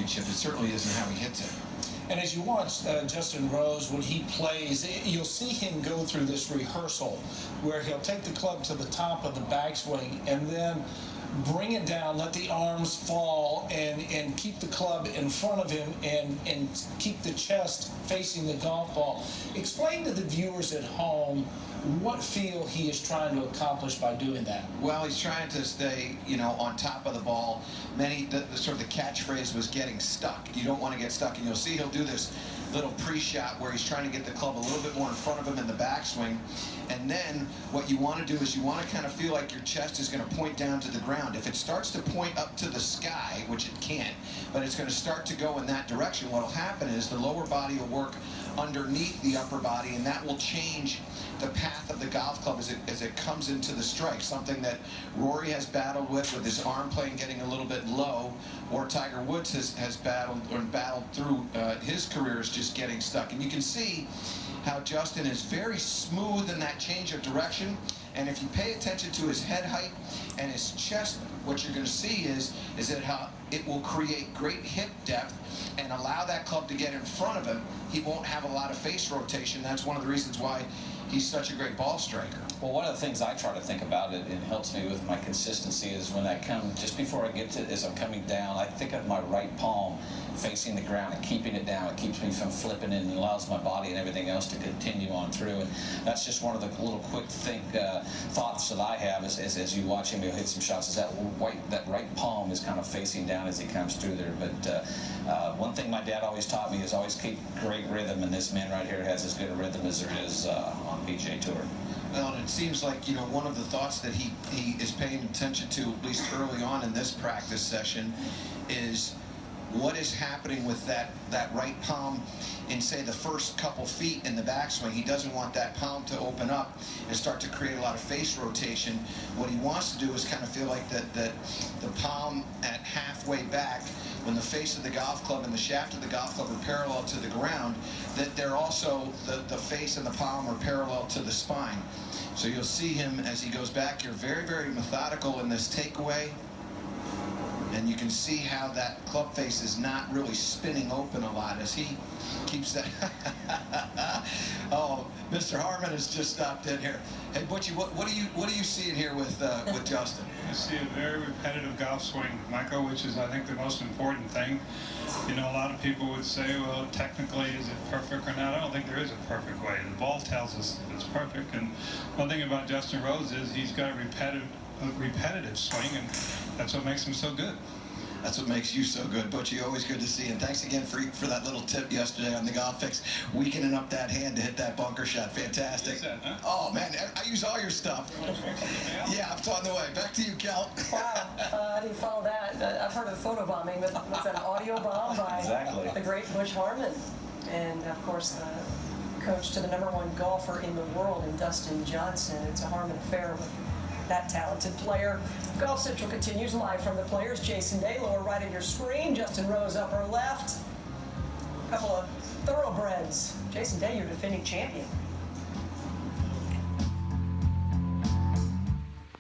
championship. It certainly isn't how he hits it. And as you watch Justin Rose, when he plays, you'll see him go through this rehearsal where he'll take the club to the top of the backswing and then bring it down, let the arms fall, and keep the club in front of him and keep the chest facing the golf ball. Explain to the viewers at home what feel he is trying to accomplish by doing that. Well, he's trying to stay, on top of the ball. The sort of the catchphrase was getting stuck. You don't want to get stuck, and you'll see he'll do this little pre-shot where he's trying to get the club a little bit more in front of him in the backswing. And then what you want to do is you want to kind of feel like your chest is going to point down to the ground. If it starts to point up to the sky, which it can't, but it's going to start to go in that direction, what will happen is the lower body will work underneath the upper body, and that will change the path of the golf club as it comes into the strike, something that Rory has battled with his arm plane getting a little bit low, or Tiger Woods has battled through his career is just getting stuck. And you can see how Justin is very smooth in that change of direction. And if you pay attention to his head height and his chest, what you're going to see is that how it will create great hip depth and allow that club to get in front of him. He won't have a lot of face rotation. That's one of the reasons why he's such a great ball striker. Well, one of the things I try to think about, it helps me with my consistency, is when I come, just before I get to, as I'm coming down, I think of my right palm facing the ground and keeping it down. It keeps me from flipping and allows my body and everything else to continue on through. And that's just one of the little quick thoughts that I have as you watch him hit some shots, is that right palm is kind of facing down as he comes through there. But one thing my dad always taught me is always keep great rhythm, and this man right here has as good a rhythm as there is on PGA Tour. Well, and it seems like, one of the thoughts that he is paying attention to, at least early on in this practice session, is what is happening with that right palm in, say, the first couple feet in the backswing. He doesn't want that palm to open up and start to create a lot of face rotation. What he wants to do is kind of feel like that the palm at halfway back, when the face of the golf club and the shaft of the golf club are parallel to the ground, that they're also, the face and the palm are parallel to the spine. So you'll see him as he goes back here, very, very methodical in this takeaway. And you can see how that club face is not really spinning open a lot as he keeps that. Oh, Mr. Harmon has just stopped in here. Hey, Butchie, what do you see in here with Justin? I see a very repetitive golf swing, Michael, which is, I think, the most important thing. A lot of people would say, well, technically, is it perfect or not? I don't think there is a perfect way. The ball tells us it's perfect. And one thing about Justin Rose is he's got a repetitive swing, and that's what makes him so good. That's what makes you so good, Butchie. Always good to see you. And thanks again for that little tip yesterday on the Golf Fix, weakening up that hand to hit that bunker shot. Fantastic. That, huh? Oh, man, I use all your stuff. Yeah, it's on the way. Back to you, Kel. Wow, I didn't follow that. I've heard of the photobombing, but was that an audio bomb by the great Butch Harmon? And, of course, the coach to the #1 golfer in the world in Dustin Johnson. It's a Harmon affair with that talented player. Golf Central continues live from the Players. Jason Day, lower right of your screen. Justin Rose, upper left. A couple of thoroughbreds. Jason Day, your defending champion.